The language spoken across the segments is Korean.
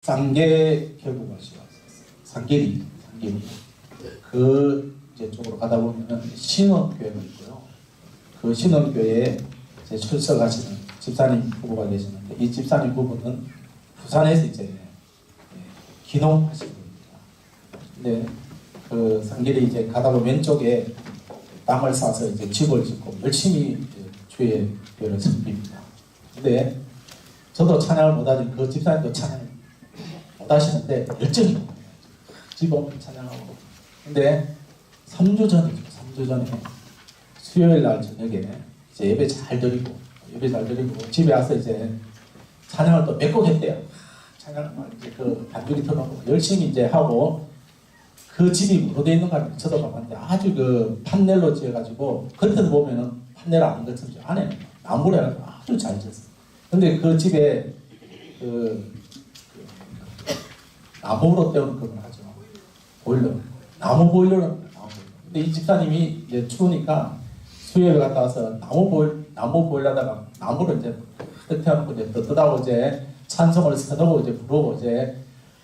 쌍계 결국을 쌍계리 그 이제 쪽으로 가다 보면은 신원교회가 있고요. 그 신원교회에 이제 출석하시는 집사님 부부가 계시는데 이 집사님 부부는 부산에서 이제 기농하시는 겁니다. 근데 그 쌍계리 이제 가다 보면 왼쪽에 땅을 사서 이제 집을 짓고 열심히 주의 교회를 섬깁니다. 근데 저도 찬양을 못하지만 그 집사님도 찬양 하시는데 열정이 있는 거예요. 집업 찬양하고. 근데 3주 전에 수요일 날 저녁에 이제 예배 잘 드리고 집에 와서 이제 찬양을 또 몇 곡 했대요. 찬양을 막 이제 그 반주기 틀어놓고 열심히 이제 하고 그 집이 뭐로 되어 있는가 저도 가봤는데 아주 그 판넬로 지어가지고 겉에서 보면은 판넬 아닌 것처럼 안에는 나무로 해가지고 아주 잘 지었어요. 근데 그 집에 나무로 때우는 걸 하죠. 보일러. 나무 보일러는 나무 보일러. 근데 이 집사님이 이제 추우니까 수요일 갔다 와서 나무 보일러다가 나무를 이제 뜯어놓고 이제 뜯어다고 이제 찬송을 서놓고 이제 부르고 이제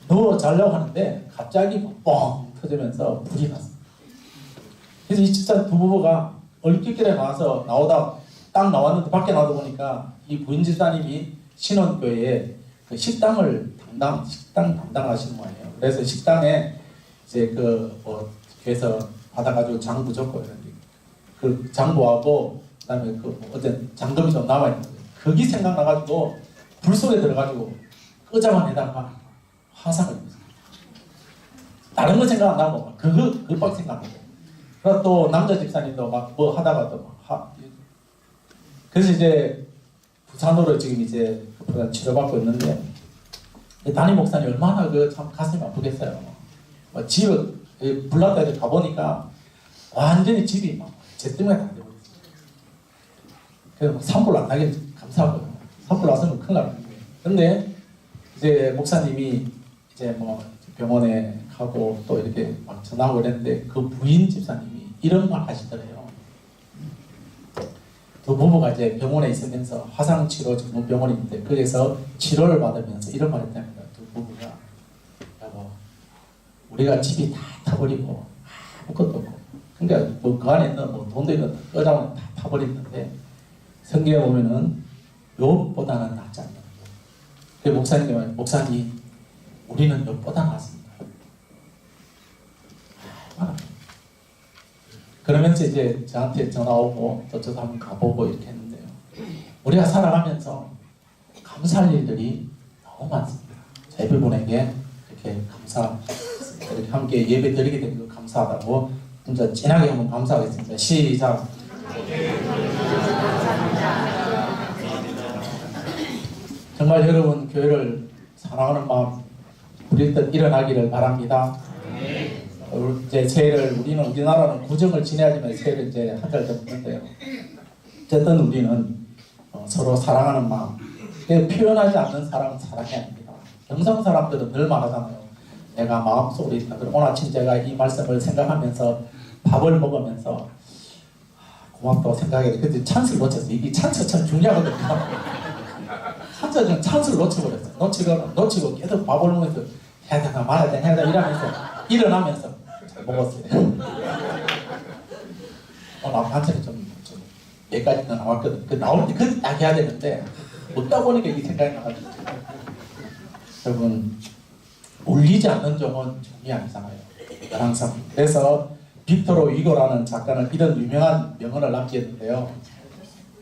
누워 자려고 하는데 갑자기 뻥 터지면서 불이 났어요. 그래서 이 집사님 두 부부가 얼핏길에 나오다 딱 나왔는데 밖에 나와다 보니까 이 부인 집사님이 신원교회에 그 식당 담당하시는 거예요. 그래서 식당에 이제 교회에서 받아가지고 장부 적고 이런데 그 장부하고 그다음에 어제 장금이 좀 남아 있는 거예요. 거기 생각나가지고 불 속에 들어가지고 끄자마에다가 화상을 입었어요. 다른 거 생각 안 나고 그밖에 생각 안 나고. 그래서 또 남자 집사님도 막 뭐 하다가 또 그래서 이제 부산으로 지금 이제 치료받고 있는데. 담임 목사님 얼마나 참 가슴이 아프겠어요. 집을 불났다 가보니까 완전히 집이 막 제 때문에 다 되고 있어요. 그래서 산불 안 나게 감사하고요. 산불 났으면 큰일 나는 거예요. 근데 이제 목사님이 이제 뭐 병원에 가고 또 이렇게 막 전화하고 그랬는데 그 부인 집사님이 이런 말 하시더래요. 두 부부가 이제 병원에 있으면서 화상치료 전문 병원인데 거기서 치료를 받으면서 이런 말 했답니다. 두 부부가 여보 우리가 집이 다 타버리고 아무것도 없고 그러니까 뭐 그 안에 있는 뭐 돈도 있는 꺼자면 다 타버리는데 성경에 보면은 욥보다는 낫지 않냐. 그 목사님 우리는 욥보다 낫습니다. 그러면서 이제 저한테 전화 오고 또 저도 한번 가보고 이렇게 했는데요. 우리가 살아가면서 감사할 일들이 너무 많습니다. 예배분에게 이렇게 이렇게 함께 예배 드리게 된 거 감사하다고 진짜 진하게 한번 감사하겠습니다. 시작. 정말 여러분 교회를 사랑하는 마음 우리 뜻 일어나기를 바랍니다. 이제 새해를 우리나라는 구정을 지내야지만 새해를 이제 한 달 됐는데요. 어쨌든 우리는 서로 사랑하는 마음, 표현하지 않는 사랑은 사랑이 아닙니다. 영상 사람들은 늘 말하잖아요. 내가 마음속으로 있다. 오늘 아침 제가 이 말씀을 생각하면서 밥을 먹으면서 고맙다고 생각해요. 근데 찬스를 놓쳤어요. 이게 찬스가 참 중요하거든요. 찬스를 놓쳐버렸어요. 놓치고 계속 밥을 먹으면서 해야 되나 말아야 되나 이러면서 일어나면서 먹었어요. 나한테는 좀 여기까지는 나왔거든. 나올 때 그때 딱 해야 되는데 먹다 보니까 이 생각이 나가지고 여러분 울리지 않는 종은 종이 아니잖아요. 항상. 그래서 빅토르 위고라는 작가는 이런 유명한 명언을 남겼는데요.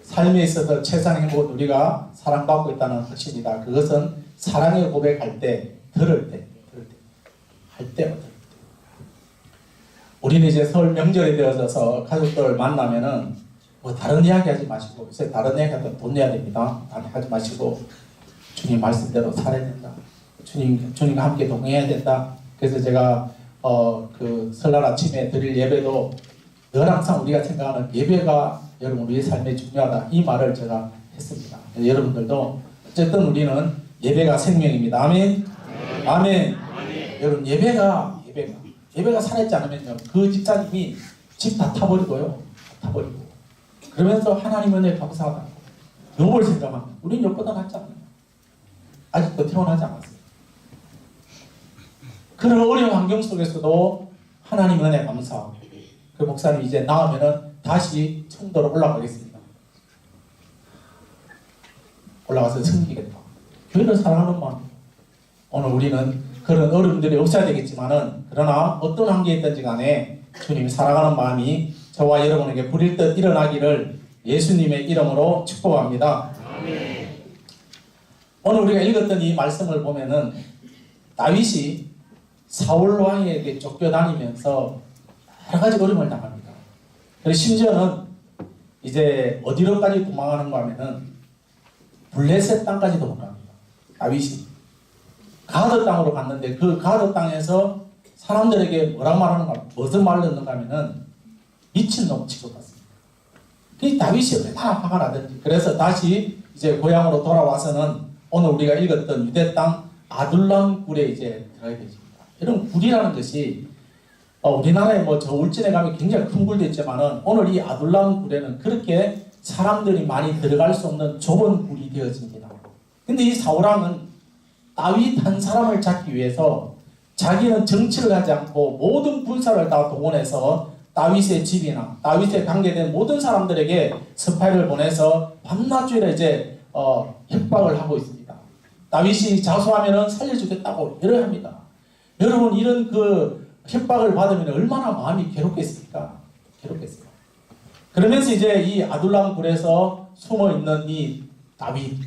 삶에 있어서 최상의 행복은 우리가 사랑받고 있다는 확신이다. 그것은 사랑의 고백할 때 들을 때 우리는 이제 설 명절이 되어져서 가족들 만나면은 뭐 다른 이야기 하지 마시고 요새 다른 이야기 하면 돈 내야 됩니다. 하지 마시고 주님 말씀대로 살아야 된다. 주님과 함께 동행해야 된다. 그래서 제가 그 설날 아침에 드릴 예배도 늘 항상 우리가 생각하는 예배가 여러분 우리의 삶에 중요하다. 이 말을 제가 했습니다. 여러분들도 어쨌든 우리는 예배가 생명입니다. 아멘. 아멘. 여러분 예배가 살아있지 않으면요 그 집사님이 집 다 타버리고요. 그러면서 하나님 은혜에 감사하다. 욥을 생각하면 우리는 욥보다 낫지 않나요? 아직도 태어나지 않았어요. 그런 어려운 환경 속에서도 하나님 은혜 감사하고 그 목사님 이제 나오면은 다시 청도로 올라가겠습니다. 올라가서 섬기겠다. 교회를 사랑하는 마음. 오늘 우리는 그런 어려움들이 없어야 되겠지만은 그러나 어떤 환경에 있든지 간에 주님 사랑하는 마음이 저와 여러분에게 불일듯 일어나기를 예수님의 이름으로 축복합니다. 아멘. 오늘 우리가 읽었던 이 말씀을 보면은 다윗이 사울 왕에게 쫓겨다니면서 여러 가지 어려움을 당합니다. 그리고 심지어는 이제 어디로까지 도망하는가 하면은 블레셋 땅까지도 못 갑니다. 다윗이 가드 땅으로 갔는데 그 가드 땅에서 사람들에게 뭐라 말하는가, 무슨 말을 넣는가 하면은 미친놈 취급받습니다. 그 다윗이 얼마나 화가 나든지. 그래서 다시 이제 고향으로 돌아와서는 오늘 우리가 읽었던 유대 땅 아둘람 굴에 이제 들어가게 되십니다. 이런 굴이라는 것이 우리나라에 뭐 저 울진에 가면 굉장히 큰 굴도 있지만은 오늘 이 아둘람 굴에는 그렇게 사람들이 많이 들어갈 수 없는 좁은 굴이 되어집니다. 근데 이 사울왕은 다윗 한 사람을 잡기 위해서 자기는 정치를 하지 않고 모든 군사를 다 동원해서 다윗의 집이나 다윗에 관계된 모든 사람들에게 스파이를 보내서 밤낮주일에 이제 협박을 하고 있습니다. 다윗이 자수하면은 살려주겠다고 열어합니다. 여러분 이런 그 협박을 받으면 얼마나 마음이 괴롭겠습니까? 괴롭겠어요. 그러면서 이제 이 아둘람 굴에서 숨어 있는 이 다윗.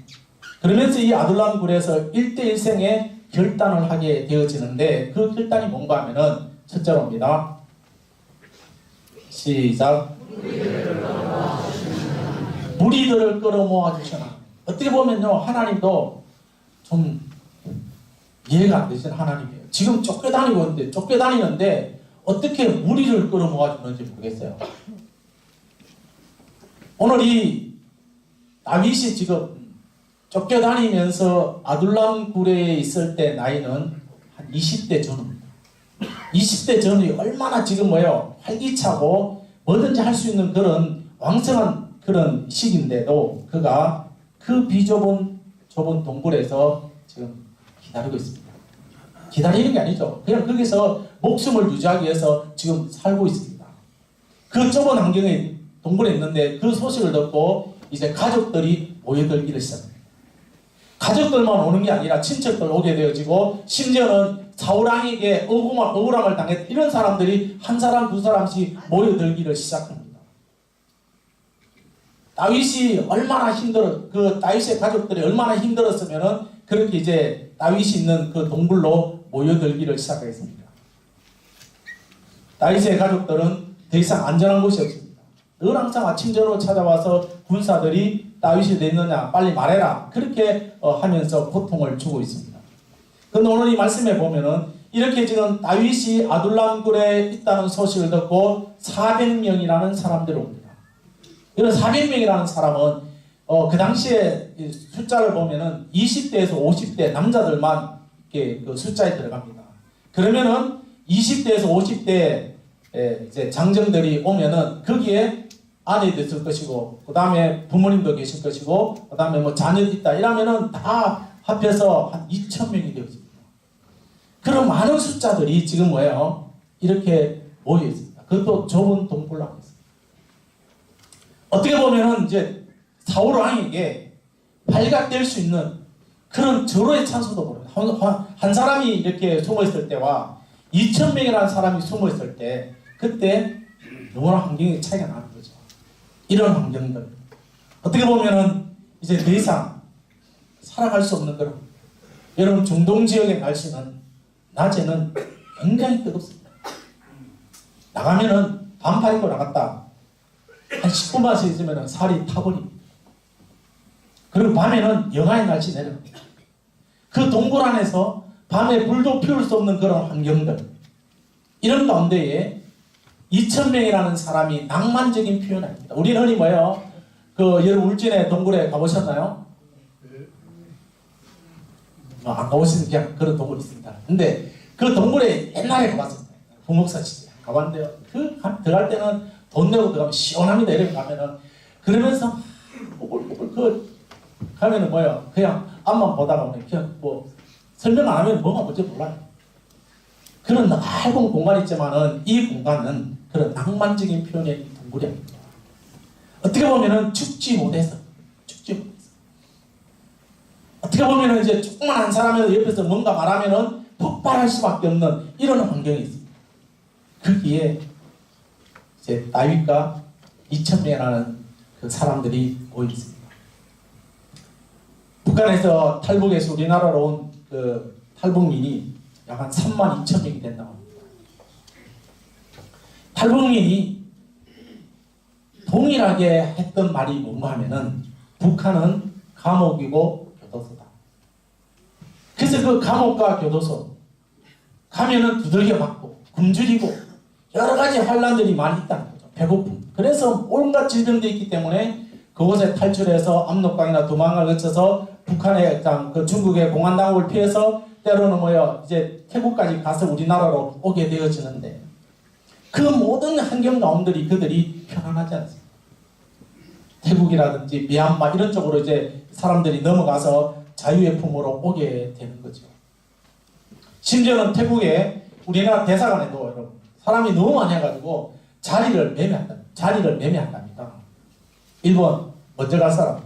그러면서 이 아둘람 굴에서 1대1생의 결단을 하게 되어지는데 그 결단이 뭔가 하면은 첫째로입니다. 시작. 무리들을 끌어모아 주시나. 어떻게 보면요 하나님도 좀 이해가 안 되시는 하나님이에요. 지금 쫓겨다니는데 어떻게 무리를 끌어모아 주는지 모르겠어요. 오늘 이 다윗이 지금 쫓겨다니면서 아둘람 굴에 있을 때 나이는 한 20대 전후입니다. 20대 전이 얼마나 지금 활기차고 뭐든지 할 수 있는 그런 왕성한 그런 시기인데도 그가 그 비좁은 동굴에서 지금 기다리고 있습니다. 기다리는 게 아니죠. 그냥 거기서 목숨을 유지하기 위해서 지금 살고 있습니다. 그 좁은 환경에 동굴에 있는데 그 소식을 듣고 이제 가족들이 모여들기를 시작합니다. 가족들만 오는 게 아니라 친척들 오게 되어지고 심지어는 사울왕에게 억울함을 당했던 이런 사람들이 한 사람 두 사람씩 모여들기를 시작합니다. 다윗이 얼마나 그 다윗의 가족들이 얼마나 힘들었으면은 그렇게 이제 다윗이 있는 그 동굴로 모여들기를 시작했습니다. 다윗의 가족들은 더 이상 안전한 곳이 없습니다. 늘 항상 아침 저녁 찾아와서 군사들이 다윗이 어디 있느냐 빨리 말해라 그렇게 하면서 고통을 주고 있습니다. 그런데 오늘 이 말씀에 보면은 이렇게 지금 다윗이 아둘람 굴에 있다는 소식을 듣고 400명이라는 사람들이 옵니다. 이런 400명이라는 사람은 그 당시에 숫자를 보면은 20대에서 50대 남자들만 이렇게 그 숫자에 들어갑니다. 그러면은 20대에서 50대 이제 장정들이 오면은 거기에 아내도 있을 것이고 그 다음에 부모님도 계실 것이고 그 다음에 뭐 자녀도 있다 이러면은 다 합해서 한 2,000명이 되어집니다. 그런 많은 숫자들이 지금 이렇게 모여 있습니다. 그것도 좁은 동굴 안에 있습니다. 어떻게 보면은 이제 사울 왕에게 발각될 수 있는 그런 절호의 찬스도 모릅니다. 한 사람이 이렇게 숨어 있을 때와 2,000명이라는 사람이 숨어 있을 때 그때 너무나 환경의 차이가 나는 거죠. 이런 환경들 어떻게 보면은 이제 더 이상 살아갈 수 없는 그런 여러분 중동 지역의 날씨는 낮에는 굉장히 뜨겁습니다. 나가면은 반팔 입고 나갔다 한 10분만 있으면 살이 타버립니다. 그리고 밤에는 영하의 날씨 내려갑니다. 그 동굴 안에서 밤에 불도 피울 수 없는 그런 환경들 이런 가운데에 2,000명이라는 사람이 낭만적인 표현입니다. 우리는 흔히 여러분 울진의 동굴에 가보셨나요? 안 가보시는 그냥 그런 동굴이 있습니다. 근데 그 동굴에 옛날에 가봤습니다. 부목사 시대 가봤는데요. 들어갈 때는 돈 내고 들어가면 시원합니다. 이렇게 가면은 그러면서 가면은 그냥 앞만 보다가 그냥 설명 안 하면 뭐가 뭔지 몰라요. 그런 넓은 공간이 있지만은 이 공간은 그런 낭만적인 표현의 동굴이 아닙니다. 어떻게 보면은 죽지 못해서 어떻게 보면은 이제 조그만한 사람에서 옆에서 뭔가 말하면은 폭발할 수밖에 없는 이런 환경이 있습니다. 거기에 이제 다윗과 2,000명이라는 그 사람들이 모여 있습니다. 북한에서 탈북해서 우리나라로 온 그 탈북민이 약 한 32,000명이 된다고 합니다. 탈북민이 동일하게 했던 말이 뭔가 하면은 북한은 감옥이고 교도소다. 그래서 그 감옥과 교도소 가면은 두들겨 맞고 굶주리고 여러 가지 환란들이 많이 있다는 거죠. 배고픔. 그래서 온갖 질병들이 있기 때문에 그곳에 탈출해서 압록강이나 도망을 거쳐서 북한의 그 중국의 공안당국을 피해서 때로는 이제 태국까지 가서 우리나라로 오게 되어지는데 그 모든 환경 가운데리 그들이 편안하지 않습니다. 태국이라든지 미얀마 이런 쪽으로 이제 사람들이 넘어가서 자유의 품으로 오게 되는 거죠. 심지어는 태국에 우리나라 대사관에도 여러분 사람이 너무 많이 해가지고 자리를 매매한답니다. 1번 먼저 갈 사람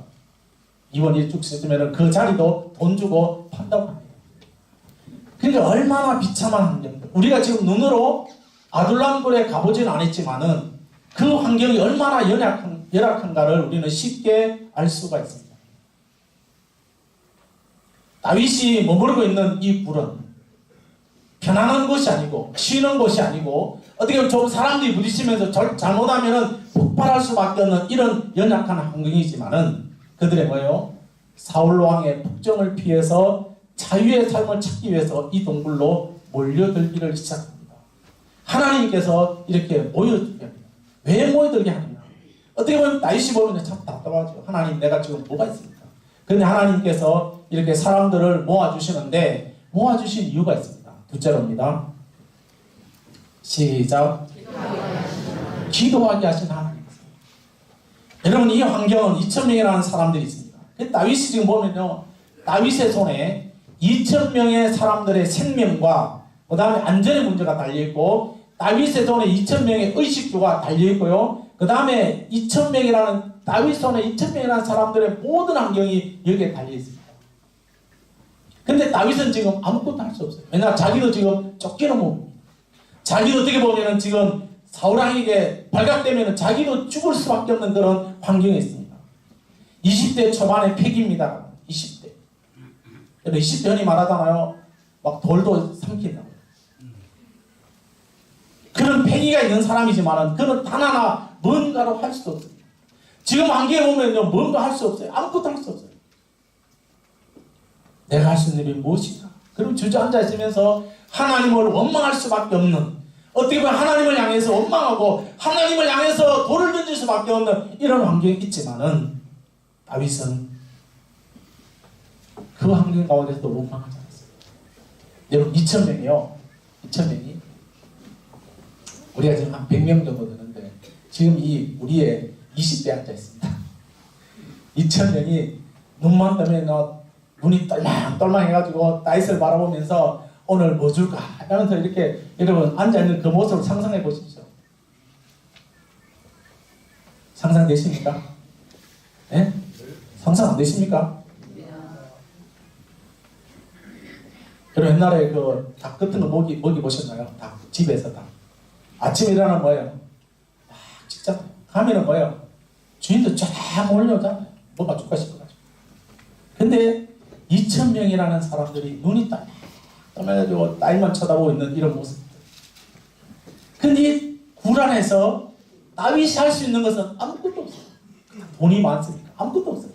2번 일찍 쓰면 그 자리도 돈 주고 판다고 합니다. 그러니까 얼마나 비참한 환경들. 우리가 지금 눈으로 아둘람굴에 가보지는 않았지만은 그 환경이 얼마나 열악한가를 우리는 쉽게 알 수가 있습니다. 다윗이 머무르고 있는 이 굴은 편안한 곳이 아니고 쉬는 곳이 아니고 어떻게 보면 좀 사람들이 부딪히면서 잘못하면 폭발할 수밖에 없는 이런 연약한 환경이지만은 그들의 사울 왕의 폭정을 피해서 자유의 삶을 찾기 위해서 이 동굴로 몰려들기를 시작합니다. 하나님께서 이렇게 모여들게 합니다. 왜 모여들게 하느냐? 어떻게 보면 다윗이 보면 참 답답하죠. 하나님 내가 지금 뭐가 있습니까? 그런데 하나님께서 이렇게 사람들을 모아주시는데 모아주신 이유가 있습니다. 둘째로입니다. 시작. 기도하게 하신 하나님. 여러분 이 환경은 2,000명이라는 사람들이 있습니다. 다윗이 지금 보면요. 다윗의 손에 2,000명의 사람들의 생명과 그 다음에 안전의 문제가 달려있고 다윗의 손에 2,000명의 의식주가 달려있고요. 그 다음에 2,000명이라는 다윗 손에 2,000명이라는 사람들의 모든 환경이 여기에 달려있습니다. 근데 다윗은 지금 아무것도 할 수 없어요. 왜냐하면 자기도 지금 쫓기는 몸입니다. 자기도 어떻게 보면은 지금 사울왕에게 발각되면은 자기도 죽을 수밖에 없는 그런 환경에 있습니다. 20대 초반의 패기입니다. 20대. 20대 흔히 말하잖아요. 막 돌도 삼킨다고. 그런 패기가 있는 사람이지만은 그는 단 하나 뭔가를 할 수도 없어요. 지금 환경에 보면요. 뭔가 할 수 없어요. 아무것도 할 수 없어요. 내가 할 수 있는 일이 무엇인가? 그럼 주저앉아 있으면서 하나님을 원망할 수밖에 없는 어떻게 보면 하나님을 향해서 원망하고 하나님을 향해서 돌을 던질 수밖에 없는 이런 환경이 있지만은 다윗은 그 환경 가운데서도 원망하지 않았어요. 여러분 2,000명이요. 2,000명이 우리가 지금 한 100명 정도 되는데 지금 이 우리의 20대에 앉아 있습니다. 2,000명이 눈만 뜨면 눈이 똘망똘망 해가지고 다윗을 바라보면서 오늘 뭐 줄까 하면서 이렇게 여러분 앉아있는 그 모습을 상상해 보십시오. 상상되십니까? 예? 상상 안 되십니까? 여러분 옛날에 그 닭 같은 거 먹이 보셨나요? 닭 집에서 닭 아침에 일어나면 뭐예요? 진짜 가면은 뭐예요? 주인도 쫙 몰려오잖아요. 뭐가 줄까 싶어가지고. 근데 2,000명이라는 사람들이 눈이 떠매가지고 딸만 쳐다보고 있는 이런 모습들. 근데 이 굴 안에서 다윗이 할 수 있는 것은 아무것도 없어요. 돈이 많습니까? 아무것도 없어요.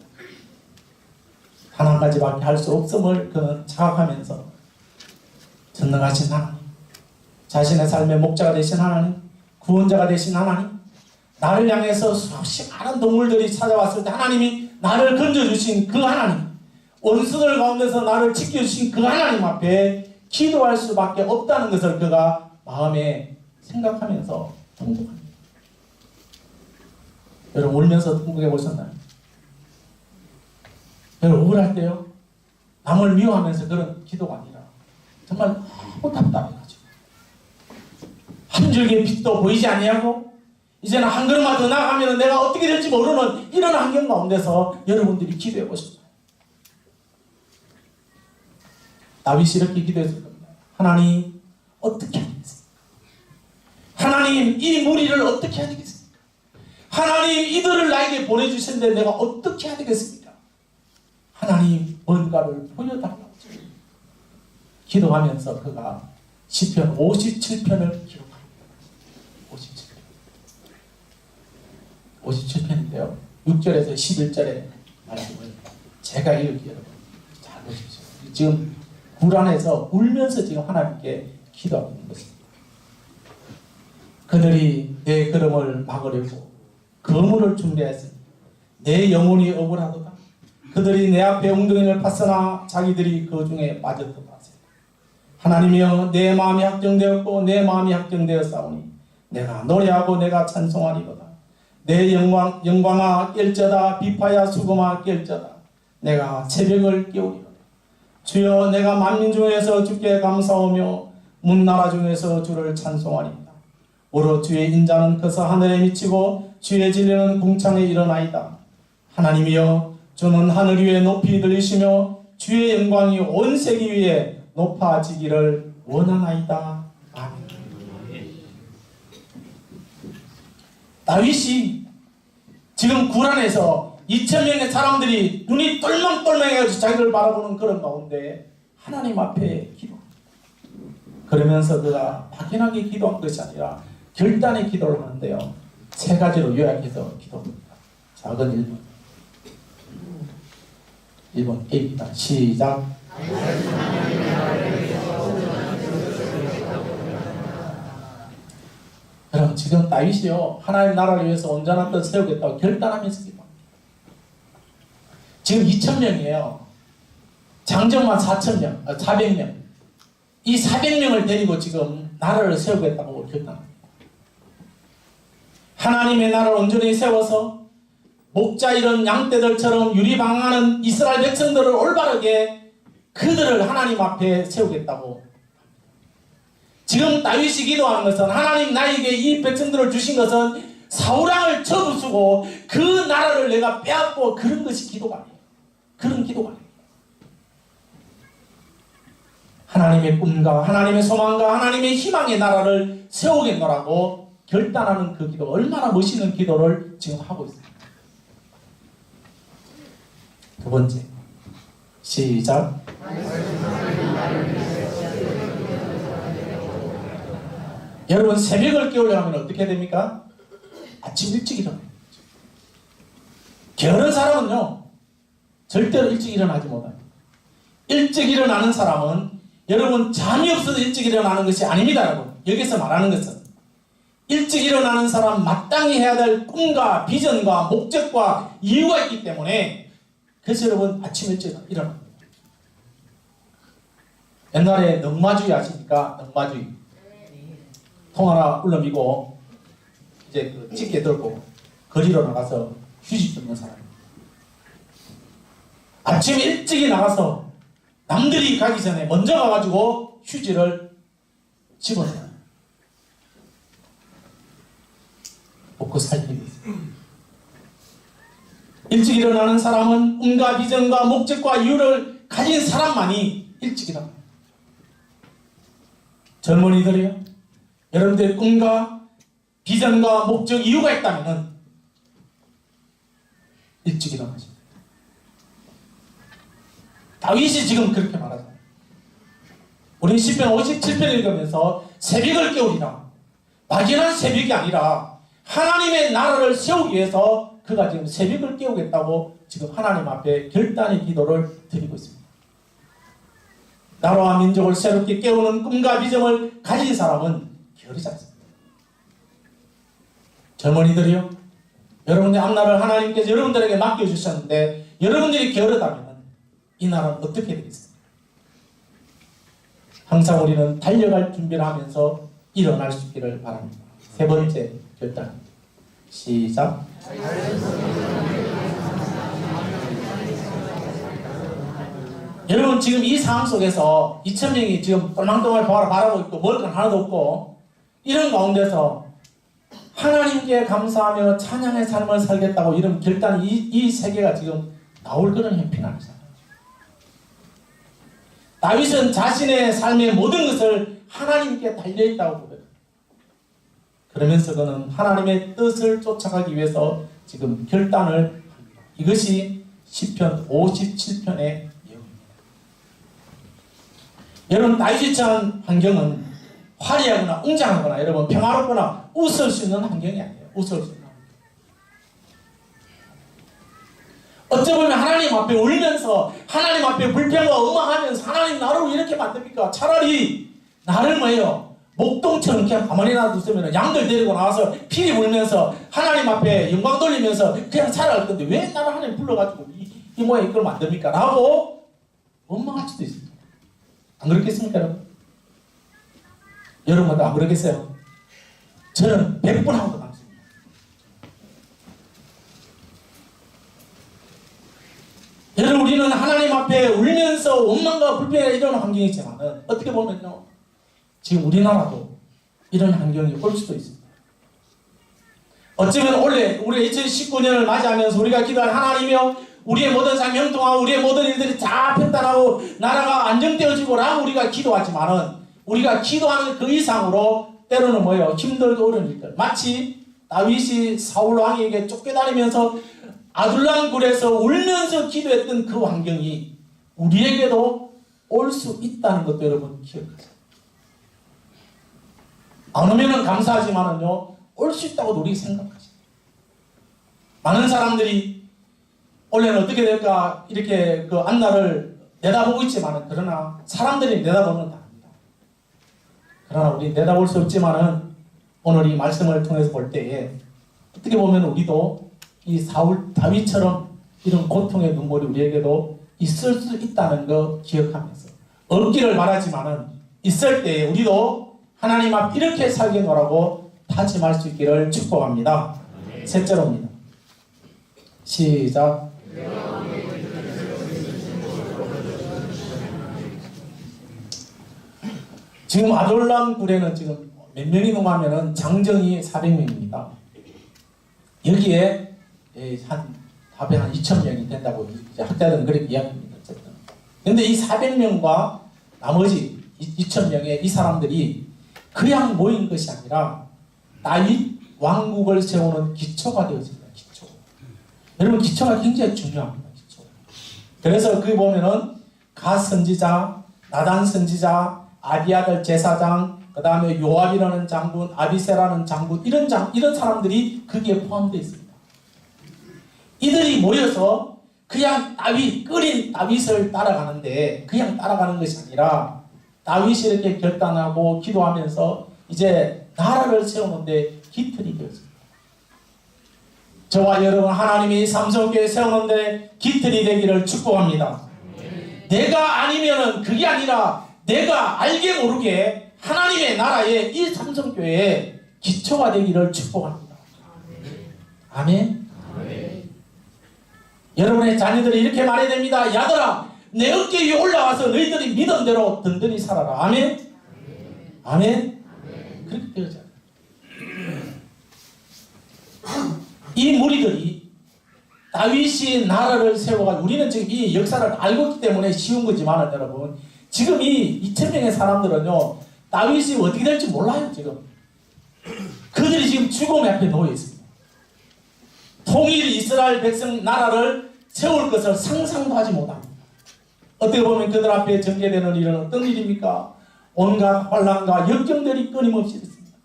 단 한 가지밖에 할 수 없음을 그는 자각하면서 전능하신 하나님, 자신의 삶의 목자가 되신 하나님, 구원자가 되신 하나님, 나를 향해서 수없이 많은 동물들이 찾아왔을 때 하나님이 나를 건져주신 그 하나님, 원수들 가운데서 나를 지켜주신 그 하나님 앞에 기도할 수밖에 없다는 것을 그가 마음에 생각하면서 통곡합니다. 여러분 울면서 통곡해 보셨나요? 여러분 우울할 때요 남을 미워하면서 그런 기도가 아니라 정말 너무 답답해가지고 줄기의 빛도 보이지 아니하고 이제는 한 걸음만 더 나아가면 내가 어떻게 될지 모르는 이런 환경 가운데서 여러분들이 기도해 보십시오. 다윗이 이렇게 기도했을 겁니다. 하나님 어떻게 해야 되겠습니까? 하나님 이 무리를 어떻게 해야 되겠습니까? 하나님 이들을 나에게 보내주셨는데 내가 어떻게 해야 되겠습니까? 하나님 뭔가를 보여달라고 기도하면서 그가 시편 57편을 기록합니다. 57편인데요. 6절에서 11절의 말씀을 제가 읽을게요. 잘 보십시오. 지금 불안해서 울면서 지금 하나님께 기도하고 있는 것입니다. 그들이 내 걸음을 막으려고 거물을 준비했으니 내 영혼이 억울하도다. 그들이 내 앞에 웅덩이를 팠으나 자기들이 그 중에 빠졌도다. 하나님이여 내 마음이 확정되었고 내 마음이 확정되었사오니 내가 노래하고 내가 찬송하리로다. 내 영광아 깰저다. 비파야 수금아 깰저다. 내가 새벽을 깨우리로다. 주여 내가 만민 중에서 주께 감사하며 문나라 중에서 주를 찬송하리이다. 오로 주의 인자는 커서 하늘에 미치고 주의 진리는 궁창에 일어나이다. 하나님이여 주는 하늘 위에 높이 들리시며 주의 영광이 온 세계 위에 높아지기를 원하나이다. 아멘. 다윗이 지금 굴 안에서 2,000명의 사람들이 눈이 똘망똘망해가지고 자기를 바라보는 그런 가운데 하나님 앞에 기도. 그러면서 그가 막연하게 기도한 것이 아니라 결단의 기도를 하는데요. 세 가지로 요약해서 기도합니다. 작은 1번 A입니다. 시작. 여러분 지금 다윗이요 하나님 나라를 위해서 온전한 뜻 세우겠다고 결단하면서 기도합니다. 지금 2,000명이에요. 장정만 400명. 이 400명을 데리고 지금 나라를 세우겠다고 결단합니다. 하나님의 나라를 온전히 세워서 목자 이런 양떼들처럼 유리방황하는 이스라엘 백성들을 올바르게 그들을 하나님 앞에 세우겠다고. 지금 다윗이 기도하는 것은 하나님 나에게 이 백성들을 주신 것은 사울왕을 쳐부수고 그 나라를 내가 빼앗고 그런 것이 기도가 아니에요. 그런 기도가 아니에요. 하나님의 꿈과 하나님의 소망과 하나님의 희망의 나라를 세우겠노라고 결단하는 그 기도, 얼마나 멋있는 기도를 지금 하고 있습니다. 두 번째, 시작. 여러분 새벽을 깨우려면 어떻게 됩니까? 아침 일찍 일어나요. 게으른 사람은요 절대로 일찍 일어나지 못합니다. 일찍 일어나는 사람은 여러분 잠이 없어서 일찍 일어나는 것이 아닙니다. 여러분 여기서 말하는 것은 일찍 일어나는 사람 마땅히 해야 될 꿈과 비전과 목적과 이유가 있기 때문에 그래서 여러분 아침 일찍 일어납니다. 옛날에 넉마주의 아십니까? 넉마주의 통 하나 울러미고 이제 그 집게 들고 거리로 나가서 휴지 줍는 사람. 아침 일찍이 나가서 남들이 가기 전에 먼저 가가지고 휴지를 집어내요. 먹고 살기 위해서. 일찍 일어나는 사람은 꿈과 비전과 목적과 이유를 가진 사람만이 일찍 일어납니다. 젊은이들이요. 여러분들의 꿈과 비전과 목적, 이유가 있다면 일찍 일어나십니다. 다윗이 지금 그렇게 말하잖아요. 우리 시편 57편 읽으면서 새벽을 깨우리라. 막연한 새벽이 아니라 하나님의 나라를 세우기 위해서 그가 지금 새벽을 깨우겠다고 지금 하나님 앞에 결단의 기도를 드리고 있습니다. 나라와 민족을 새롭게 깨우는 꿈과 비전을 가진 사람은 게으르지 않습니다. 젊은이들이요, 여러분의 앞날을 하나님께서 여러분들에게 맡겨주셨는데 여러분들이 게으르다면 이 나라는 어떻게 되겠습니까? 항상 우리는 달려갈 준비를 하면서 일어날 수 있기를 바랍니다. 세 번째 결단. 시작. 여러분 지금 이 상황 속에서 2,000명이 지금 똘망똘망 바라보고 있고 먹을 건 하나도 없고 이런 가운데서 하나님께 감사하며 찬양의 삶을 살겠다고 이런 결단이 이 세계가 지금 나올 그런 형편이 아니잖아요. 다윗은 자신의 삶의 모든 것을 하나님께 달려있다고 보거든요. 그러면서 그는 하나님의 뜻을 쫓아가기 위해서 지금 결단을 합니다. 이것이 시편 57편의 내용입니다. 여러분, 다윗이 처한 환경은 화려하거나 웅장하거나 여러분 평화롭거나 웃을 수 있는 환경이 아니에요. 웃을 수 있는 환경. 어찌 보면 하나님 앞에 울면서 하나님 앞에 불평과 원망하면서 하나님 나를 왜 이렇게 만듭니까? 차라리 나를 뭐예요? 목동처럼 그냥 가만히 놔두면 양들 데리고 나와서 피리 불면서 하나님 앞에 영광 돌리면서 그냥 살아갈 건데 왜 나를 하나님 불러가지고 이 모양 이걸 만듭니까? 라고 원망할 수도 있습니다. 안 그렇겠습니까 여러분? 여러분도 안 그러겠어요? 저는 100번 하고도 남습니다. 여러분, 우리는 하나님 앞에 울면서 원망과 불평에 이런 환경이지만 어떻게 보면요, 지금 우리나라도 이런 환경이 올 수도 있습니다. 어쩌면 올해 우리 2019년을 맞이하면서 우리가 기도한 하나님이여, 우리의 모든 삶 형통하고 우리의 모든 일들이 다 평탄하고 나라가 안정되어지고 라고 우리가 기도하지만은 우리가 기도하는 그 이상으로 때로는 뭐예요? 힘들고 어려운 일들. 마치 다윗이 사울 왕에게 쫓겨다니면서 아둘람 굴에서 울면서 기도했던 그 환경이 우리에게도 올 수 있다는 것도 여러분 기억하세요. 안 오면은 감사하지만은요, 올 수 있다고도 우리 생각하죠. 많은 사람들이 원래는 어떻게 될까 이렇게 그 앞날을 내다보고 있지만은 그러나 사람들이 내다보는 다. 그러나 우리 내다볼 수 없지만은 오늘 이 말씀을 통해서 볼 때에 어떻게 보면 우리도 이 사울 다윗처럼 이런 고통의 눈물이 우리에게도 있을 수 있다는 거 기억하면서 없기를 바라지만은 있을 때에 우리도 하나님 앞 이렇게 살겠노라고 다짐할 수 있기를 축복합니다. 셋째로입니다. 시작. 지금 아둘람 굴에는 지금 몇 명이 넘으면은 장정이 400명입니다. 여기에 한 2,000명이 된다고 이제 학자들은 그렇게 이야기합니다. 어쨌든. 근데 이 400명과 나머지 2,000명의 이 사람들이 그냥 모인 것이 아니라 다윗 왕국을 세우는 기초가 되어집니다. 기초. 여러분, 기초가 굉장히 중요합니다. 기초. 그래서 거기 보면은 갓 선지자, 나단 선지자, 아비아들 제사장, 그 다음에 요압이라는 장군, 아비세라는 장군, 이런 사람들이 거기에 포함되어 있습니다. 이들이 모여서 그냥 끓인 다윗을 따라가는데, 그냥 따라가는 것이 아니라 다윗이 이렇게 결단하고 기도하면서 이제 나라를 세우는데 깃털이 되었습니다. 저와 여러분, 하나님이 삼성교회 세우는데 깃털이 되기를 축복합니다. 내가 아니면은 그게 아니라 내가 알게 모르게 하나님의 나라에 이 삼성교회에 기초가 되기를 축복합니다. 아멘. 아멘. 여러분의 자녀들이 이렇게 말해야 됩니다. 야들아, 내 어깨 위에 올라와서 너희들이 믿은 대로 든든히 살아라. 아멘. 아멘. 아멘. 그렇게 되어져요. 이 무리들이 다윗이 나라를 세워가지고, 우리는 지금 이 역사를 알고 있기 때문에 쉬운 거지만 여러분, 지금 이 2,000명의 사람들은요, 다윗이 어떻게 될지 몰라요. 지금 그들이 지금 죽음의 앞에 놓여 있습니다. 통일 이스라엘 백성 나라를 세울 것을 상상도 하지 못합니다. 어떻게 보면 그들 앞에 전개되는 일은 어떤 일입니까? 온갖 환난과 역경들이 끊임없이 있습니다.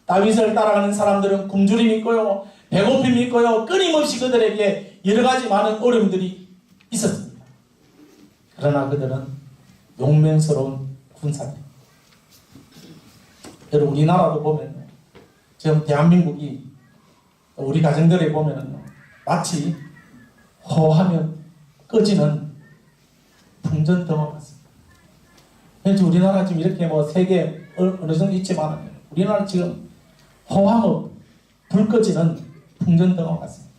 다윗을 따라가는 사람들은 굶주림이 있고요, 배고픔이 있고요, 끊임없이 그들에게 여러 가지 많은 어려움들이 있었습니다. 그러나 그들은 용맹스러운 군사입니다. 여러분, 우리나라도 보면 지금 대한민국이 우리 가정들에 보면 마치 호하면 꺼지는 풍전등화 같습니다. 그래서 우리나라 지금 이렇게 뭐 세계 어느 정도 있지만 우리나라 지금 호하면 불 꺼지는 풍전등화 같습니다.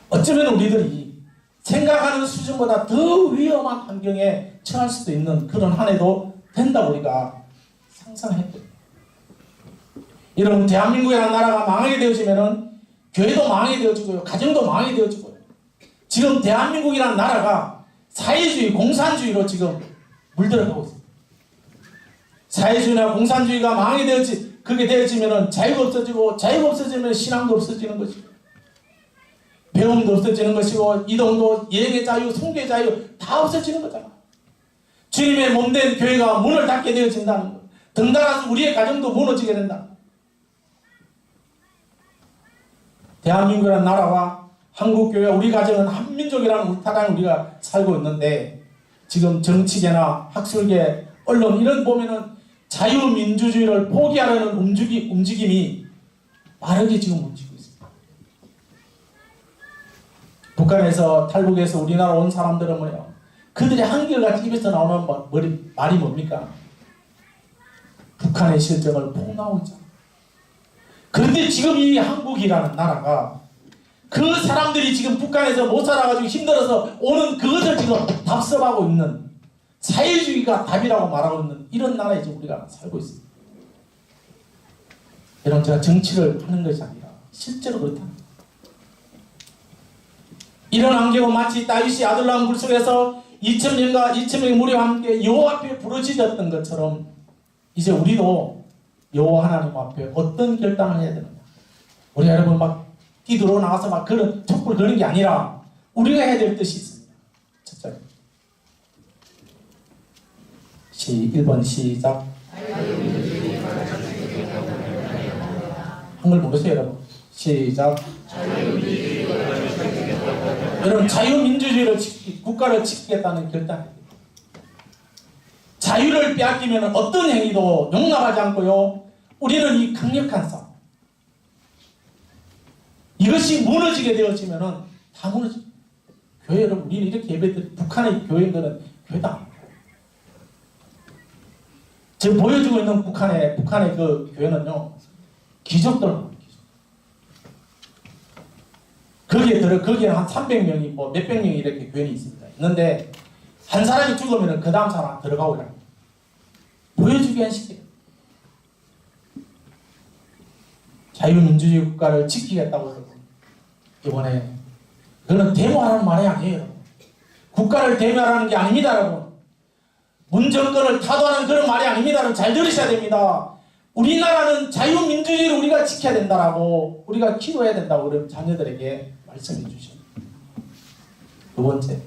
어쩌면 우리들이 생각하는 수준보다 더 위험한 환경에 처할 수도 있는 그런 한 해도 된다고 우리가 상상했대요. 여러분, 대한민국이라는 나라가 망하게 되어지면은 교회도 망하게 되어지고요, 가정도 망하게 되어지고요. 지금 대한민국이라는 나라가 사회주의, 공산주의로 지금 물들어가고 있습니다. 사회주의나 공산주의가 망하게 그게 되어지면은 자유가 없어지고, 자유가 없어지면 신앙도 없어지는 것이고, 배움도 없어지는 것이고, 이동도, 여행의 자유, 성교의 자유 다 없어지는 거잖아. 주님의 몸된 교회가 문을 닫게 되어진다는 것. 덩달아서 우리의 가정도 무너지게 된다. 대한민국이라는 나라와 한국교회, 우리 가정은 한민족이라는 울타리에 우리가 살고 있는데, 지금 정치계나 학술계, 언론 이런 보면은 자유민주주의를 포기하려는 움직임이 빠르게 지금 움직이고 있습니다. 북한에서 탈북해서 우리나라 온 사람들은 뭐예요? 그들이 한결같이 입에서 나오는 말이 뭡니까? 북한의 실정을 폭로하고 있잖아요. 그런데 지금 이 한국이라는 나라가 그 사람들이 지금 북한에서 못 살아가지고 힘들어서 오는 그것을 지금 답습하고 있는, 사회주의가 답이라고 말하고 있는 이런 나라에 지금 우리가 살고 있습니다. 여러분, 제가 정치를 하는 것이 아니라 실제로 그렇다. 이런 환경은 마치 다윗이 아들 낳은 굴 속에서 2,000명의 무리와 함께 여호와 앞에 부르짖었던 것처럼 이제 우리도 여호와 하나님 앞에 어떤 결단을 해야 되느냐. 우리 여러분 막 기도로 나와서 막 그런 촛불 거는 게 아니라 우리가 해야 될 뜻이 있습니다. 첫째, 1번 시작. 한글 모르세요 여러분? 시작. 여러분, 자유민주주의를 국가를 지키겠다는 결단. 자유를 빼앗기면 어떤 행위도 용납하지 않고요, 우리는 이 강력한 싸움, 이것이 무너지게 되어지면 다 무너집니다. 교회 여러분, 우리는 이렇게 예배드리, 북한의 교회들은 교회다 아닙니다. 지금 보여주고 있는 북한의 그 교회는요, 기적들만. 거기에 한 300명이, 몇백 명이 이렇게 교인이 있습니다. 있는데, 한 사람이 죽으면 그 다음 사람 들어가고 이랍니다. 보여주기 위한 시기예요. 자유민주주의 국가를 지키겠다고 해서, 이번에, 그거는 데모하라는 말이 아니에요. 국가를 데모하라는 게 아닙니다, 여러분. 문정권을 타도하는 그런 말이 아닙니다, 여러분. 잘 들으셔야 됩니다. 우리나라는 자유민주주의를 우리가 지켜야 된다라고, 우리가 기도해야 된다고 우리 자녀들에게 말씀해 주십니다. 두 번째,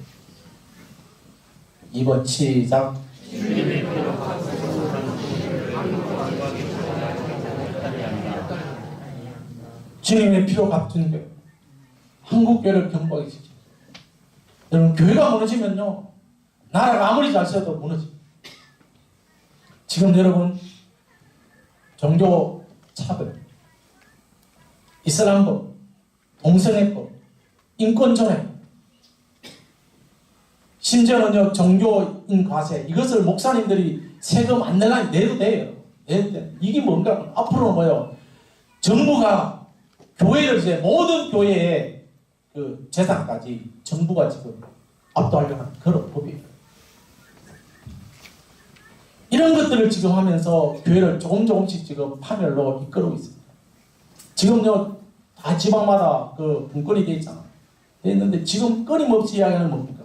2번 시작. 주님의 피로 값진 교회, 한국교회를 견고하게 지킵니다. 여러분, 교회가 무너지면요, 나라가 아무리 잘 써도 무너집니다. 지금 여러분, 종교 차별, 이슬람법, 동성애법, 인권존애, 심지어는요, 종교인 과세, 이것을 목사님들이 세금 안 내도 돼요. 이게 뭔가, 앞으로는 뭐예요? 정부가 교회를 이제 모든 교회의 그 재산까지 정부가 지금 압도하려고 하는 그런 법이에요. 이런 것들을 지금 하면서 교회를 조금씩 지금 파멸로 이끌고 있습니다. 지금요, 다 지방마다 그 분권이 돼 있잖아요. 돼 있는데 지금 끊임없이 이야기하는 뭡니까?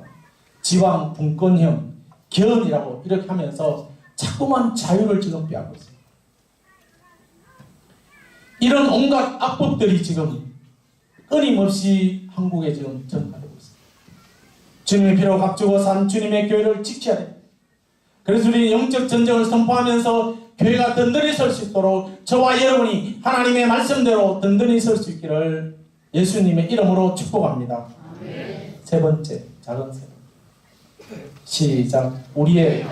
지방 분권형, 견이라고 이렇게 하면서 자꾸만 자유를 지금 빼앗고 있습니다. 이런 온갖 악법들이 지금 끊임없이 한국에 지금 전파되고 있습니다. 주님의 피로 값주고 산 주님의 교회를 지켜야 됩니다. 그래서 우리 영적 전쟁을 선포하면서 교회가 든든히 설 수 있도록 저와 여러분이 하나님의 말씀대로 든든히 설 수 있기를 예수님의 이름으로 축복합니다. 아멘. 세 번째, 작은 세. 시작. 우리의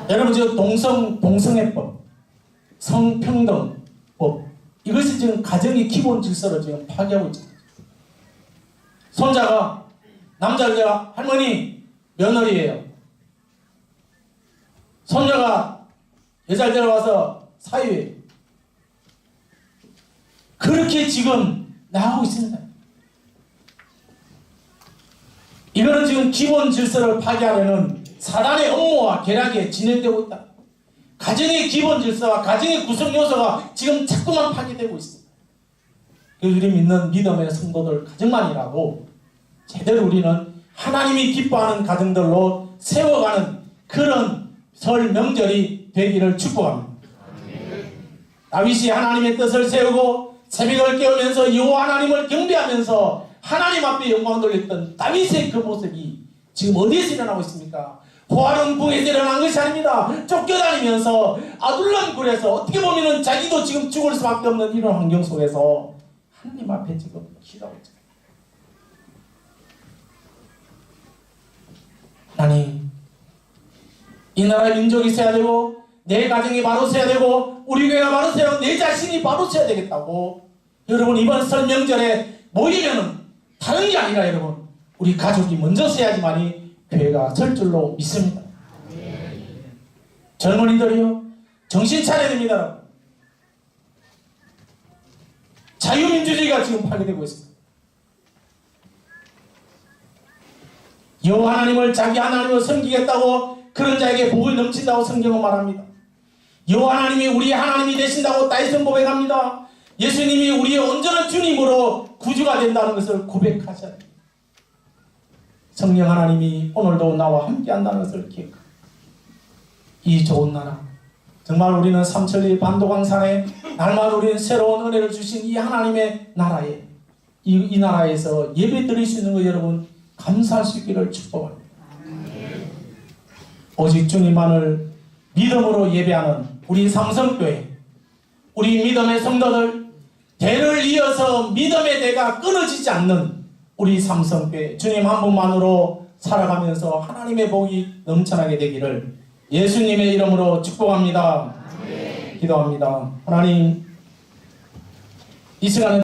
여러분, 지금 동성애법, 성평등법, 이것이 지금 가정의 기본 질서를 지금 파괴하고 있잖아요. 손자가 남자가 할머니 며느리예요. 손녀가 여자를 와서 사위예요. 그렇게 지금 나가고 있습니다. 이거는 지금 기본 질서를 파괴하려는 사단의 업무와 계략에 진행되고 있다. 가정의 기본 질서와 가정의 구성 요소가 지금 자꾸만 파괴되고 있습니다. 우리 믿는 믿음의 성도들 가정만이라도 제대로 우리는 하나님이 기뻐하는 가정들로 세워가는 그런 설 명절이 되기를 축복합니다. 다윗이 하나님의 뜻을 세우고 새벽을 깨우면서 여호와 하나님을 경배하면서 하나님 앞에 영광을 돌렸던 다윗의 그 모습이 지금 어디에서 일어나고 있습니까? 호화로운 궁에서 일어난 것이 아닙니다. 쫓겨다니면서 아둘람 굴에서 어떻게 보면 자기도 지금 죽을 수밖에 없는 이런 환경 속에서 하나님 앞에 지금 기도하고 있잖아요. 하나님, 이 나라 민족이 서야 되고 내 가정이 바로 서야 되고 우리 교회가 바로 서야 되고 내 자신이 바로 서야 되겠다고. 여러분, 이번 설 명절에 모이면은 다른 게 아니라 여러분, 우리 가족이 먼저 서야지만이 교회가 설 줄로 믿습니다. 젊은이들이요, 정신 차려야 됩니다. 자유민주주의가 지금 파괴되고 있습니다. 여호와 하나님을 자기 하나님을 섬기겠다고 그런 자에게 복을 넘친다고 성경은 말합니다. 여호와 하나님이 우리의 하나님이 되신다고 다윗은 고백합니다. 예수님이 우리의 온전한 주님으로 구주가 된다는 것을 고백하셔야 됩니다. 성령 하나님이 오늘도 나와 함께 한다는 것을 기억합니다. 이 좋은 나라, 정말 우리는 삼천리 반도강산에 날마다 우리는 새로운 은혜를 주신 이 하나님의 나라에 이 나라에서 예배 드릴 수 있는 거 여러분 감사할 수 있기를 축복합니다. 오직 주님만을 믿음으로 예배하는 우리 삼성교회, 우리 믿음의 성도들, 대를 이어서 믿음의 대가 끊어지지 않는 우리 삼성교회, 주님 한 분만으로 살아가면서 하나님의 복이 넘쳐나게 되기를 예수님의 이름으로 축복합니다. 기도합니다. 하나님, 이 시간에